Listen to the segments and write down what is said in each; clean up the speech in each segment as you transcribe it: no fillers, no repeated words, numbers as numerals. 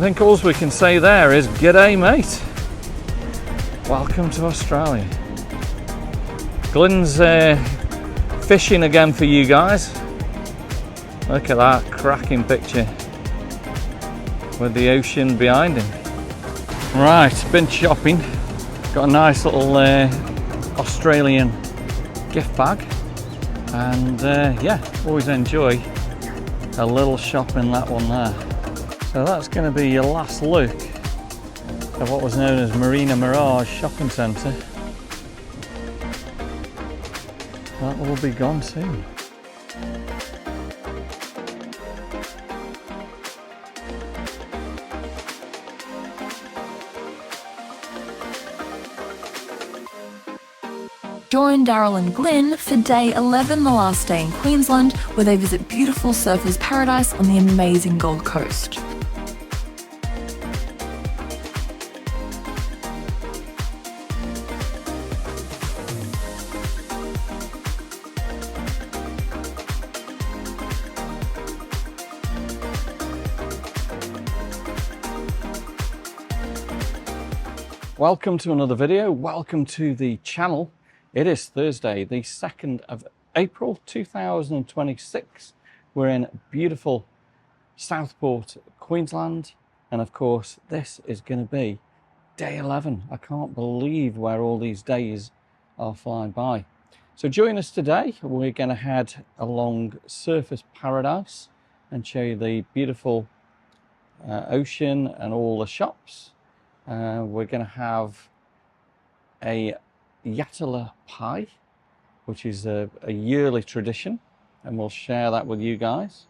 think all we can say there is g'day mate. Welcome to Australia. Glenn's fishing again for you guys. Look at that cracking picture with the ocean behind him. Right, been shopping. Got a nice little Australian gift bag, and yeah, always enjoy a little shop in that one there. So that's going to be your last look at what was known as Marina Mirage Shopping Centre. That will be gone soon. Join Daryl and Glenn for day 11, the last day in Queensland, where they visit beautiful surfers' paradise on the amazing Gold Coast. Welcome to another video. Welcome to the channel. It is Thursday, the 2nd of April 2026. We're in beautiful Southport, Queensland. And of course, this is going to be day 11. I can't believe where all these days are flying by. So join us today. We're going to head along Surfers Paradise and show you the beautiful ocean and all the shops. We're going to have a Yatala Pie, which is a yearly tradition, and we'll share that with you guys,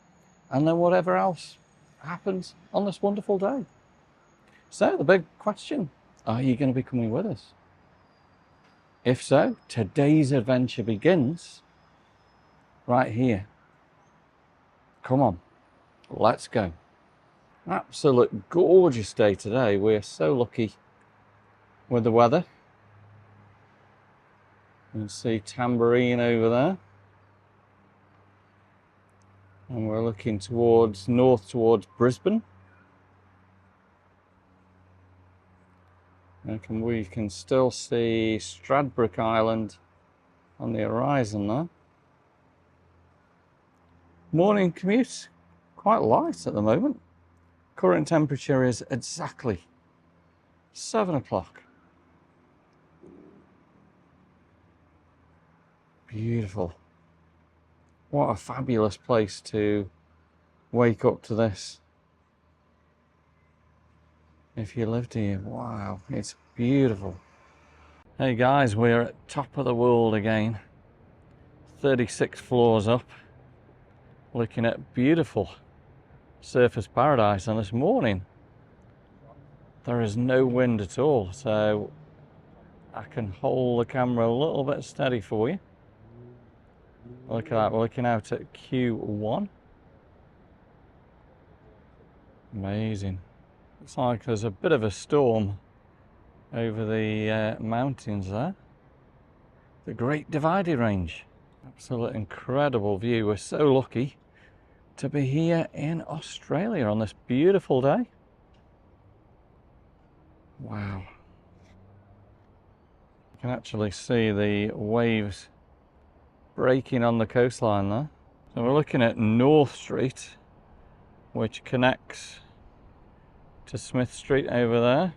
and then whatever else happens on this wonderful day. So the big question, are you going to be coming with us? If so, today's adventure begins right here. Come on, let's go. Absolute gorgeous day today. We're so lucky with the weather. You can see Tambourine over there, and we're looking towards north towards Brisbane, and we can still see Stradbroke Island on the horizon there. Morning commute quite light at the moment. Current temperature is exactly 7 o'clock. Beautiful. What a fabulous place to wake up to this. If you lived here, wow, it's beautiful. Hey guys, we're at top of the world again. 36 floors up, looking at beautiful Surfers Paradise, and this morning there is no wind at all, so I can hold the camera a little bit steady for you. Look at that, we're looking out at Q1. Amazing. Looks like there's a bit of a storm over the mountains there. The Great Divided Range. Absolute incredible view. We're so lucky to be here in Australia on this beautiful day. Wow. You can actually see the waves breaking on the coastline there. So we're looking at North Street, which connects to Smith Street over there.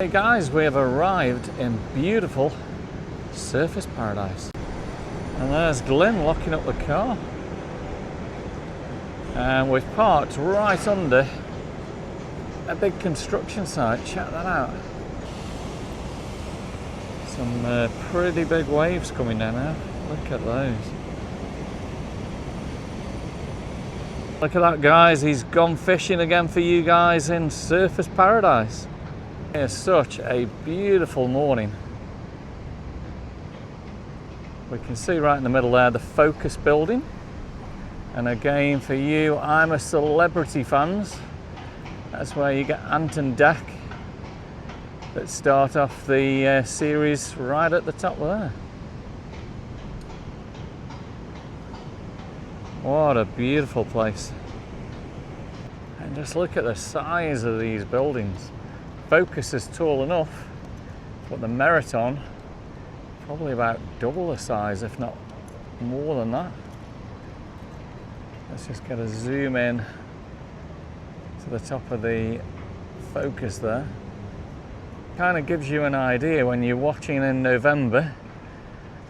Hey guys, we have arrived in beautiful Surfers Paradise. And there's Glyn locking up the car. And we've parked right under a big construction site. Check that out. Some pretty big waves coming down now. Look at those. Look at that, guys. He's gone fishing again for you guys in Surfers Paradise. It's such a beautiful morning. We can see right in the middle there the Focus building. And again, for you I'm a Celebrity fans, that's where you get Ant and Dec that start off the series right at the top there. What a beautiful place. And just look at the size of these buildings. Focus is tall enough, but the Meriton probably about double the size, if not more than that. Let's just get a zoom in to the top of the Focus there. Kind of gives you an idea when you're watching in November.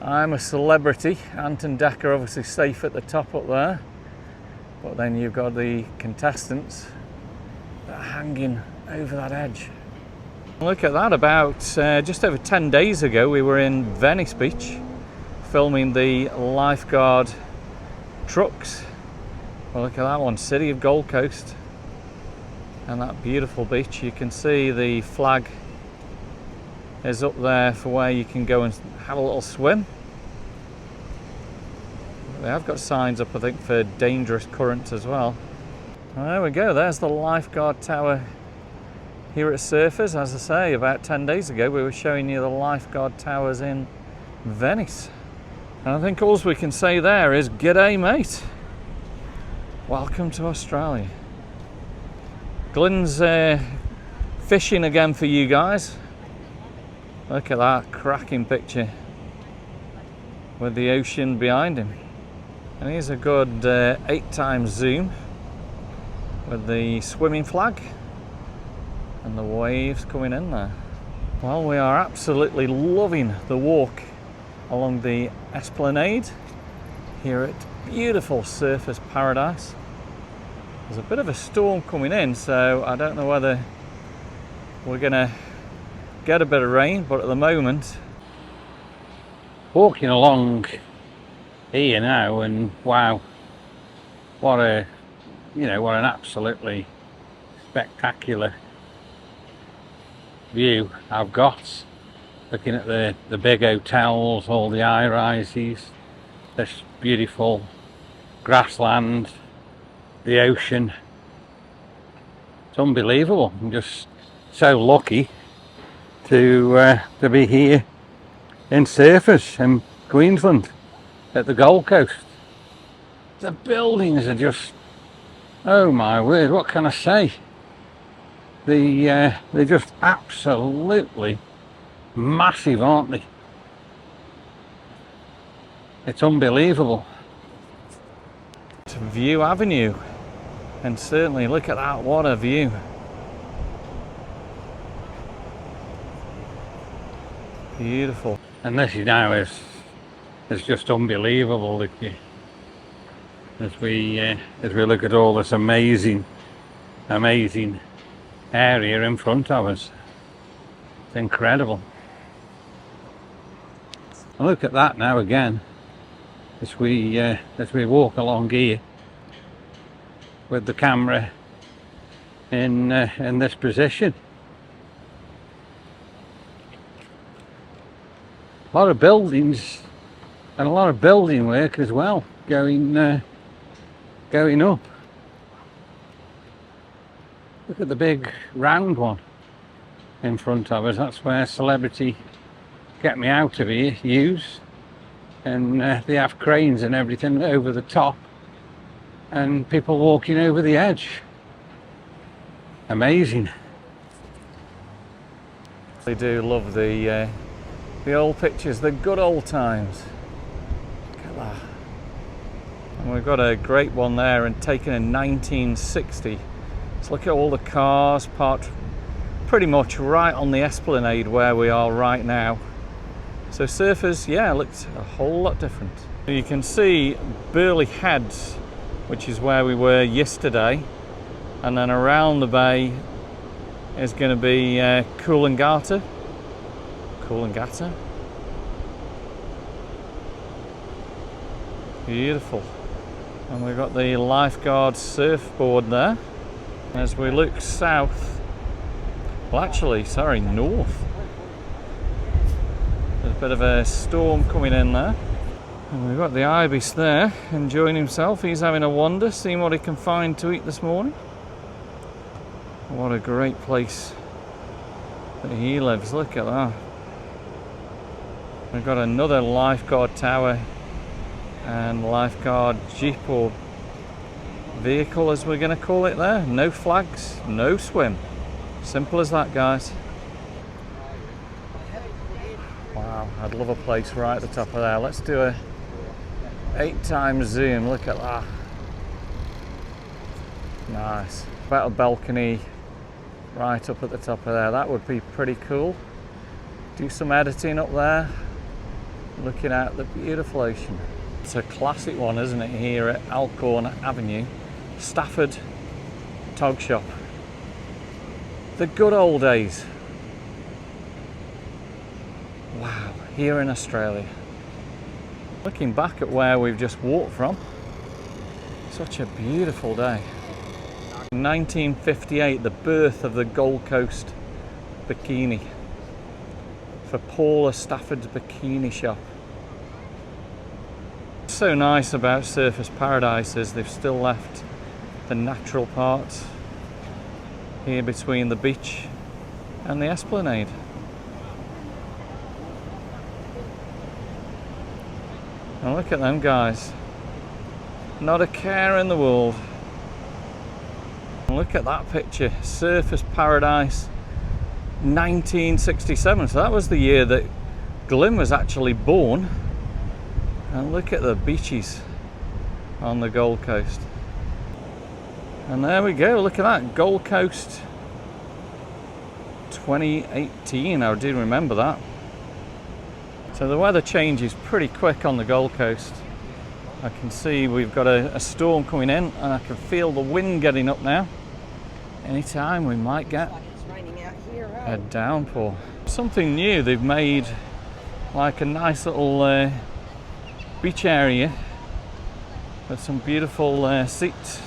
I'm a Celebrity. Ant and Dec are obviously safe at the top up there, but then you've got the contestants that are hanging over that edge. Look at that, about just over 10 days ago we were in Venice Beach filming the lifeguard trucks. Well, look at that one, City of Gold Coast, and that beautiful beach. You can see the flag is up there for where you can go and have a little swim. They have got signs up, I think, for dangerous currents as well. There we go, there's the lifeguard tower here at Surfers. As I say, about 10 days ago we were showing you the lifeguard towers in Venice. And I think all we can say there is g'day mate. Welcome to Australia. Glyn's fishing again for you guys. Look at that cracking picture with the ocean behind him. And here's a good 8x zoom with the swimming flag and the waves coming in there. Well, we are absolutely loving the walk along the Esplanade here at beautiful Surfers Paradise. There's a bit of a storm coming in, so I don't know whether we're gonna get a bit of rain, but at the moment walking along here now, and wow, what a, you know, what an absolutely spectacular view I've got, looking at the big hotels, all the high-rises, this beautiful grassland, the ocean. It's unbelievable. I'm just so lucky to be here in Surfers in Queensland at the Gold Coast. The buildings are just, oh my word, what can I say? They're just absolutely massive, aren't they? It's unbelievable. To View Avenue, and certainly look at that, what a view. Beautiful. And this now is just unbelievable. As we look at all this amazing area in front of us. It's incredible. And look at that now again, as we walk along here with the camera in this position. A lot of buildings and a lot of building work as well going up. Look at the big round one in front of us. That's where Celebrity Get Me Out of Here use, and they have cranes and everything over the top and people walking over the edge. Amazing. They do love the old pictures, the good old times. Look at that. And we've got a great one there and taken in 1960. So look at all the cars parked pretty much right on the esplanade where we are right now. So surfers, yeah, looked a whole lot different. You can see Burley Heads, which is where we were yesterday, and then around the bay is going to be Coolangatta. Beautiful. And we've got the lifeguard surfboard there. As we look south, well actually, sorry, north. There's a bit of a storm coming in there. And we've got the ibis there enjoying himself. He's having a wander, seeing what he can find to eat this morning. What a great place that he lives, look at that. We've got another lifeguard tower and lifeguard jeep or vehicle, as we're going to call it there. No flags, no swim. Simple as that, guys. Wow, I'd love a place right at the top of there. Let's do a 8x zoom, look at that. Nice. About a balcony right up at the top of there. That would be pretty cool. Do some editing up there, looking at the beautiful ocean. It's a classic one, isn't it, here at Alcorn Avenue. Stafford Tog Shop. The good old days. Wow, here in Australia. Looking back at where we've just walked from, such a beautiful day. 1958, the birth of the Gold Coast bikini for Paula Stafford's Bikini Shop. What's so nice about Surfers Paradise is they've still left the natural part here between the beach and the esplanade. And look at them guys, not a care in the world. And look at that picture, Surfers Paradise 1967, so that was the year that Glyn was actually born. And look at the beaches on the Gold Coast. And there we go, look at that, Gold Coast 2018, I do remember that. So the weather changes pretty quick on the Gold Coast. I can see we've got a storm coming in, and I can feel the wind getting up now. Anytime we might get a downpour. Something new, they've made like a nice little beach area with some beautiful seats.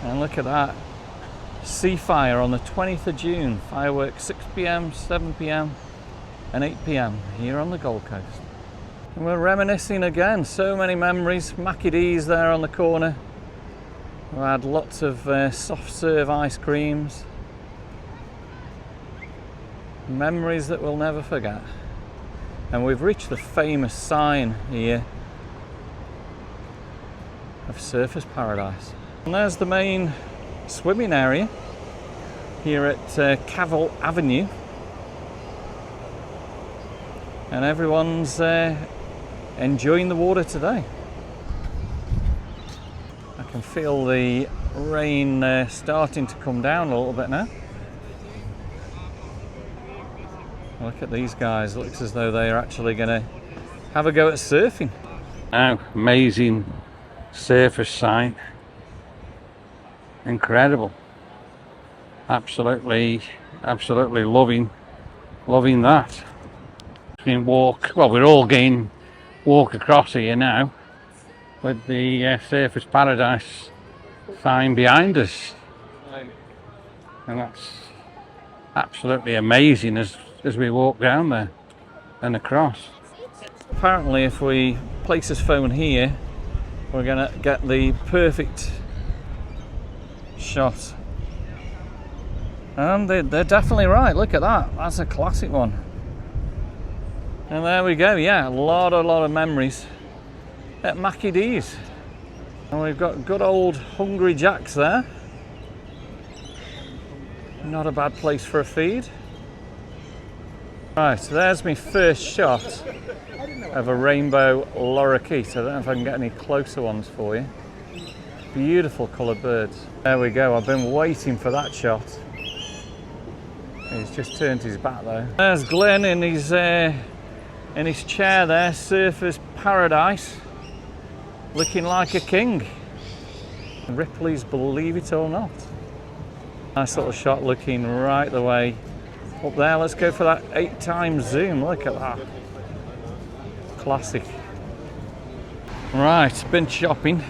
And look at that, Sea Fire on the 20th of June, fireworks 6 p.m, 7 p.m. and 8 p.m. here on the Gold Coast. And we're reminiscing again, so many memories. Mackie D's there on the corner. We had lots of soft serve ice creams. Memories that we'll never forget. And we've reached the famous sign here of Surfers Paradise. And there's the main swimming area here at Cavill Avenue. And everyone's enjoying the water today. I can feel the rain starting to come down a little bit now. Look at these guys, it looks as though they're actually going to have a go at surfing. Oh, amazing surfer sign. Incredible. Absolutely loving that. We can walk, well, we're all going walk across here now with the Surfers Paradise sign behind us. And that's absolutely amazing as we walk down there and across. Apparently if we place this phone here, we're going to get the perfect shot. And they're definitely right, look at that, that's a classic one. And there we go, yeah, a lot of memories at Mackie D's. And we've got good old Hungry Jack's there. Not a bad place for a feed. Right, so there's my first shot of a rainbow lorikeet. I don't know if I can get any closer ones for you. Beautiful coloured birds. There we go, I've been waiting for that shot. He's just turned his back though. There's Glenn in his chair there, surfer's paradise, looking like a king. Ripley's Believe It or Not. Nice little shot looking right the way up there. Let's go for that 8x zoom. Look at that. Classic. Right, been shopping.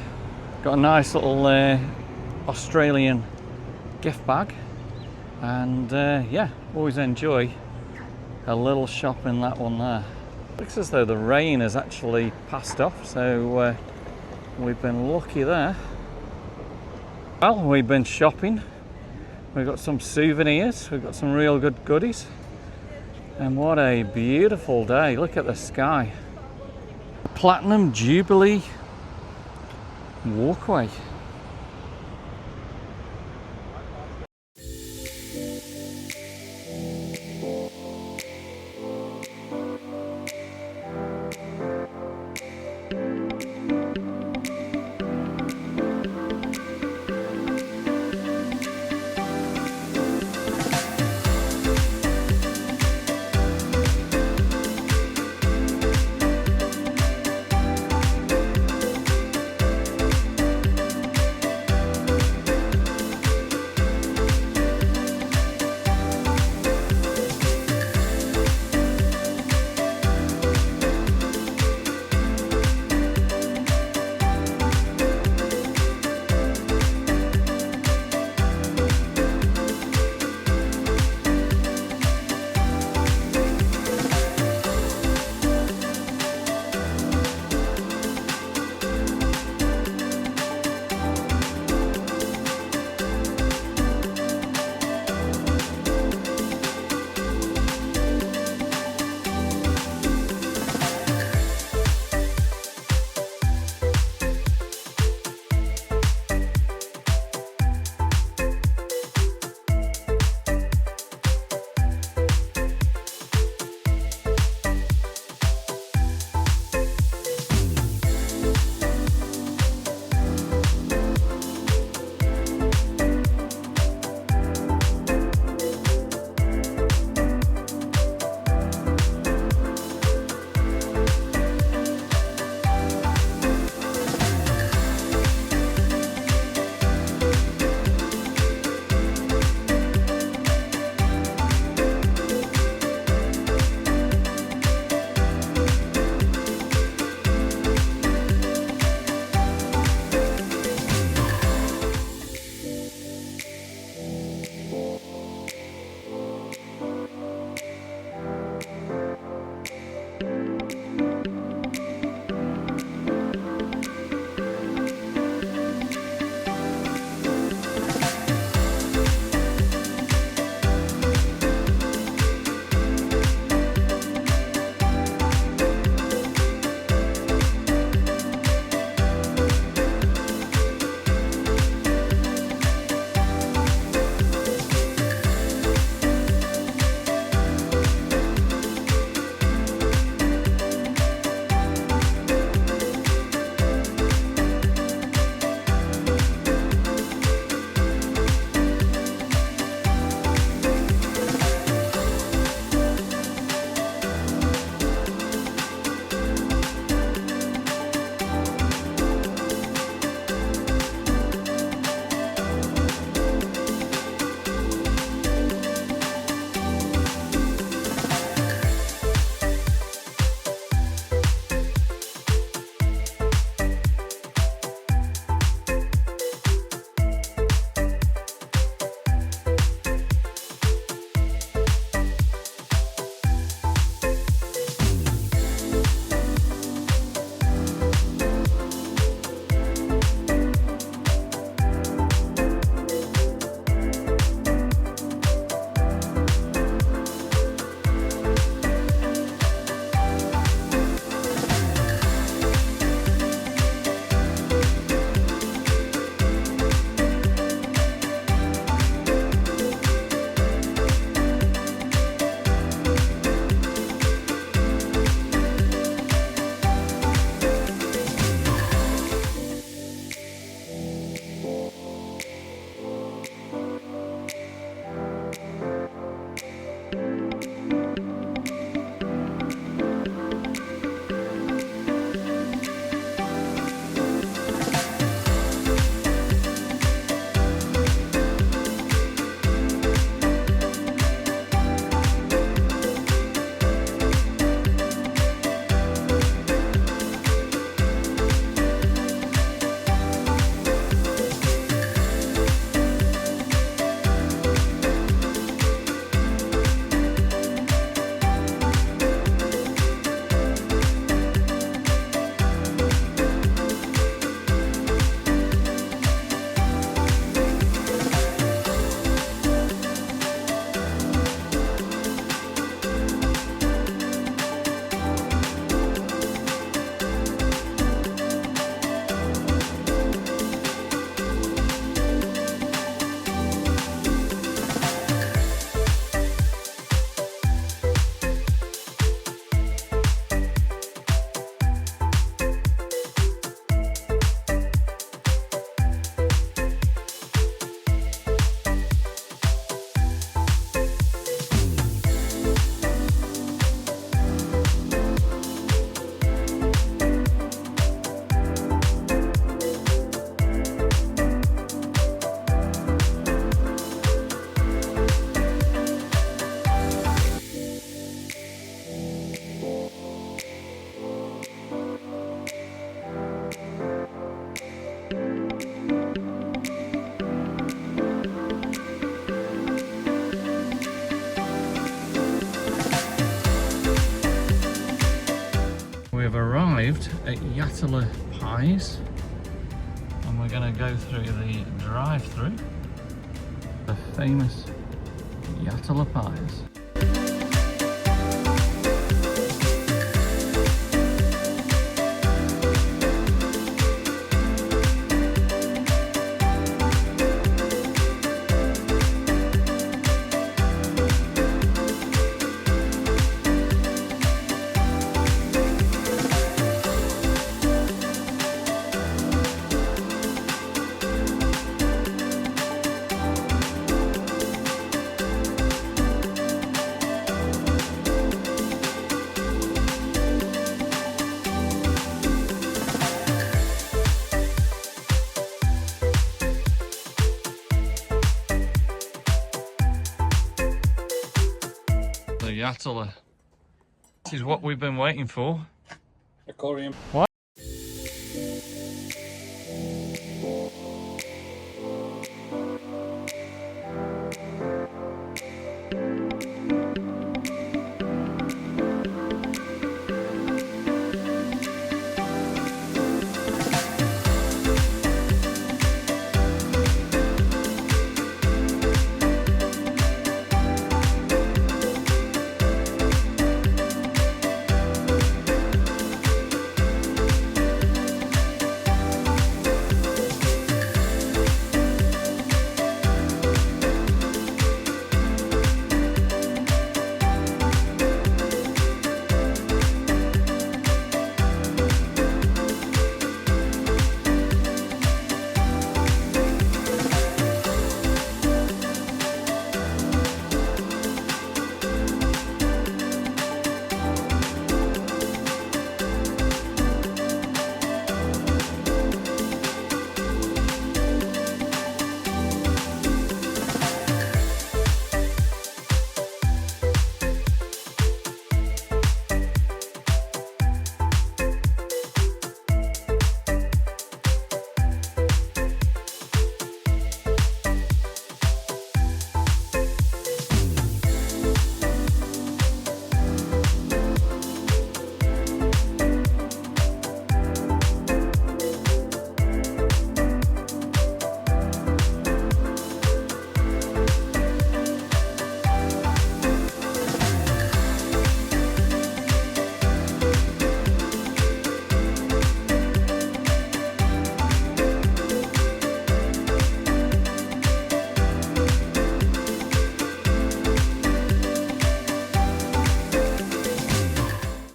Got a nice little Australian gift bag. And yeah, always enjoy a little shop in that one there. Looks as though the rain has actually passed off, so we've been lucky there. Well, we've been shopping. We've got some souvenirs, we've got some real good goodies. And what a beautiful day. Look at the sky. Platinum Jubilee walkway. arrived at Yatala Pies and we're going to go through the drive-through, the famous Yatala Pies. Yatala. This is what we've been waiting for. Aquarium. What?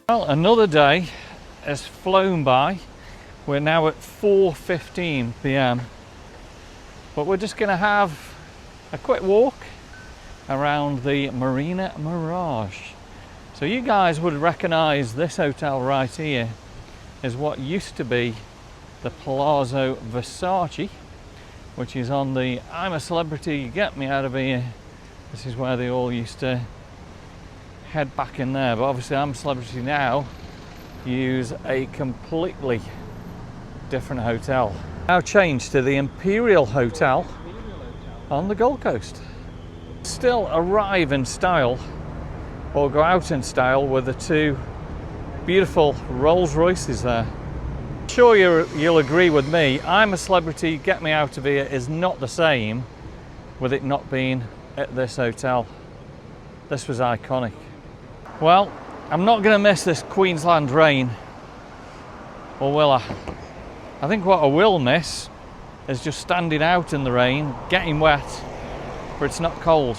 Well, another day has flown by. We're now at 4:15 p.m. but we're just going to have a quick walk around the Marina Mirage. So you guys would recognize this hotel right here as what used to be the Palazzo Versace, which is on the I'm a Celebrity, Get Me Out of Here. This is where they all used to head back in there, but obviously I'm a Celebrity now use a completely different hotel. Now changed to the Imperial Hotel on the Gold Coast. Still arrive in style or go out in style with the two beautiful Rolls Royces there. I'm sure you'll agree with me, I'm a Celebrity, Get Me Out of Here is not the same with it not being at this hotel. This was iconic. Well, I'm not going to miss this Queensland rain, or will I? I think what I will miss is just standing out in the rain, getting wet, but it's not cold.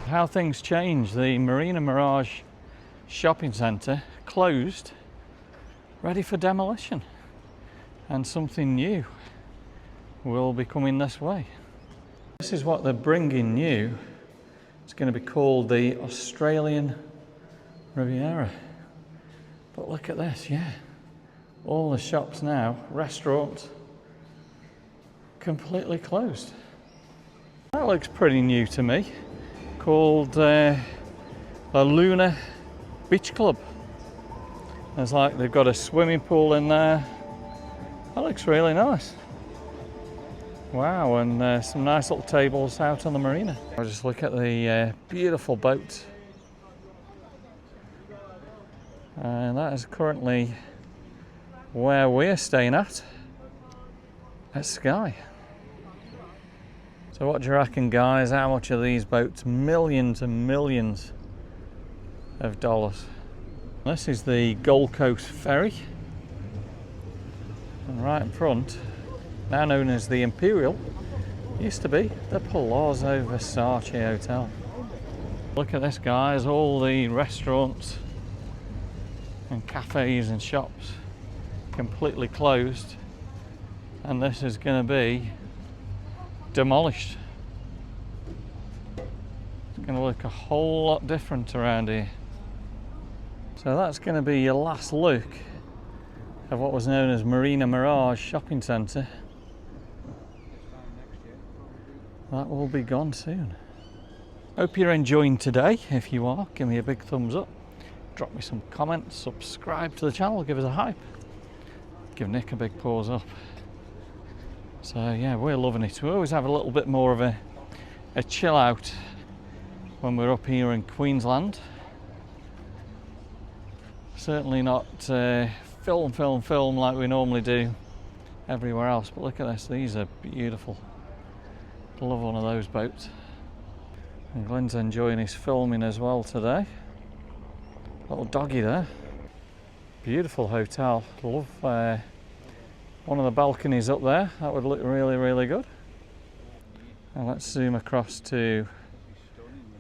How things change. The Marina Mirage shopping centre closed, ready for demolition, and something new will be coming this way. This is what they're bringing new. It's going to be called the Australian Riviera. But look at this, yeah. All the shops now, restaurant, completely closed. That looks pretty new to me. Called La Luna Beach Club. There's like, they've got a swimming pool in there. That looks really nice. Wow, and some nice little tables out on the marina. I'll just look at the beautiful boat. And that is currently where we're staying at Sky. So what do you reckon, guys? How much are these boats? Millions and millions of dollars. This is the Gold Coast Ferry, and right in front, now known as the Imperial, used to be the Palazzo Versace Hotel. Look at this, guys, all the restaurants and cafes and shops completely closed, and this is going to be demolished. It's going to look a whole lot different around here. So that's going to be your last look of what was known as Marina Mirage Shopping Centre. That will be gone soon. Hope you're enjoying today. If you are, give me a big thumbs up, drop me some comments, subscribe to the channel, give us a hype, give Nick a big paws up. So yeah, we're loving it. We always have a little bit more of a chill out when we're up here in Queensland. Certainly not film like we normally do everywhere else, but look at this, these are beautiful. I love one of those boats. And Glenn's enjoying his filming as well today. Little doggy there. Beautiful hotel. Love one of the balconies up there. That would look really, really good. And let's zoom across to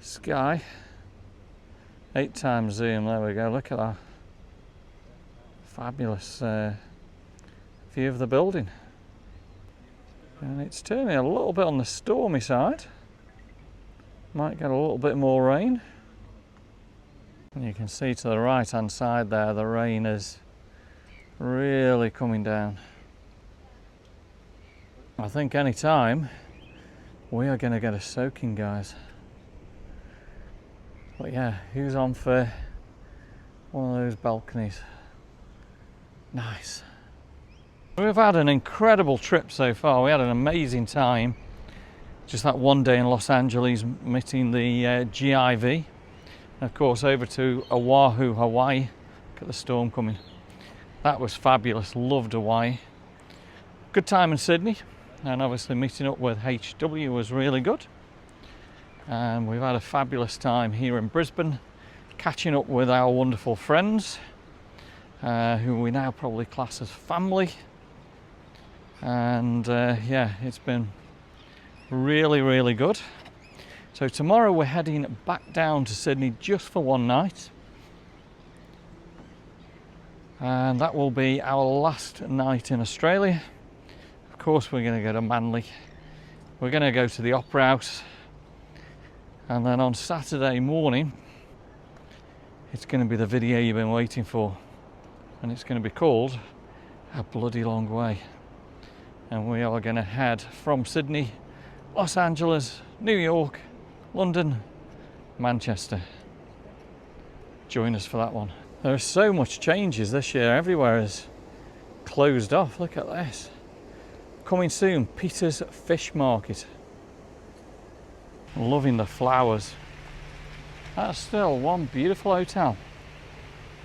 Sky. 8 times zoom, there we go, look at that. Fabulous view of the building. And it's turning a little bit on the stormy side. Might get a little bit more rain. And you can see to the right hand side there, the rain is really coming down. I think any time we are going to get a soaking, guys. But yeah, who's on for one of those balconies? Nice. We've had an incredible trip so far. We had an amazing time. Just that one day in Los Angeles meeting the GIV. And of course over to Oahu, Hawaii. Look at the storm coming. That was fabulous, loved Hawaii. Good time in Sydney, and obviously meeting up with HW was really good. And we've had a fabulous time here in Brisbane, catching up with our wonderful friends, who we now probably class as family. And yeah, it's been really, really good. So tomorrow we're heading back down to Sydney just for one night. And that will be our last night in Australia. Of course, we're going to go to Manly. We're going to go to the Opera House. And then on Saturday morning, it's going to be the video you've been waiting for. And it's going to be called A Bloody Long Way. And we are going to head from Sydney, Los Angeles, New York, London, Manchester. Join us for that one. There are so much changes this year. Everywhere is closed off. Look at this. Coming soon, Peter's Fish Market. Loving the flowers. That's still one beautiful hotel.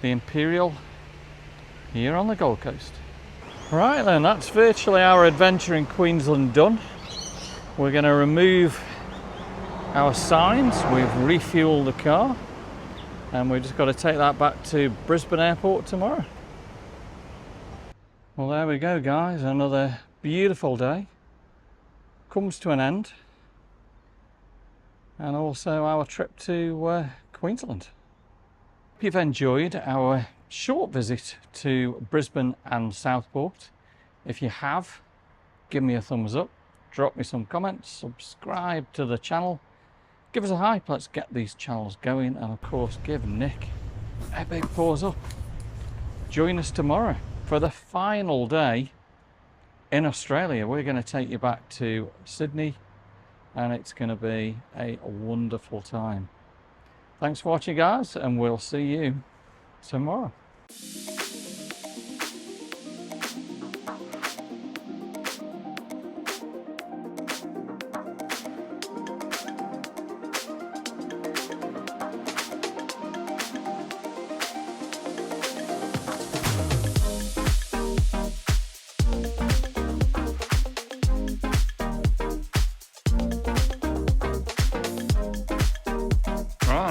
The Imperial here on the Gold Coast. Right then, that's virtually our adventure in Queensland done. We're going to remove our signs. We've refueled the car, and we've just got to take that back to Brisbane Airport tomorrow. Well, there we go, guys. Another beautiful day comes to an end, and also our trip to Queensland. Hope you've enjoyed our short visit to Brisbane and Southport. If you have, give me a thumbs up, drop me some comments, subscribe to the channel, give us a hype. Let's get these channels going, and of course give Nick a big paws up. Join us tomorrow for the final day in Australia. We're going to take you back to Sydney, and it's going to be a wonderful time. Thanks for watching, guys, and we'll see you tomorrow.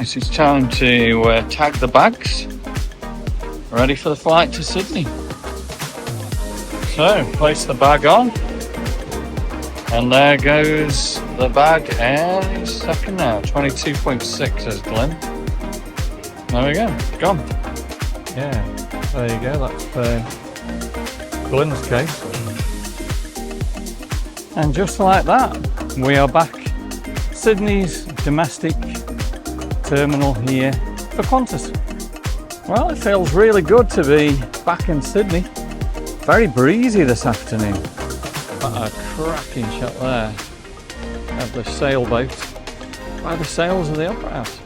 Right, it's time to tag the bags. Ready for the flight to Sydney. So, place the bag on. And there goes the bag any second now. 22.6 as Glenn. There we go, gone. Yeah, there you go, that's Glenn's case. And just like that, we are back. Sydney's domestic terminal here for Qantas. Well, it feels really good to be back in Sydney. Very breezy this afternoon. What a cracking shot there of the sailboat by the sails of the Opera House.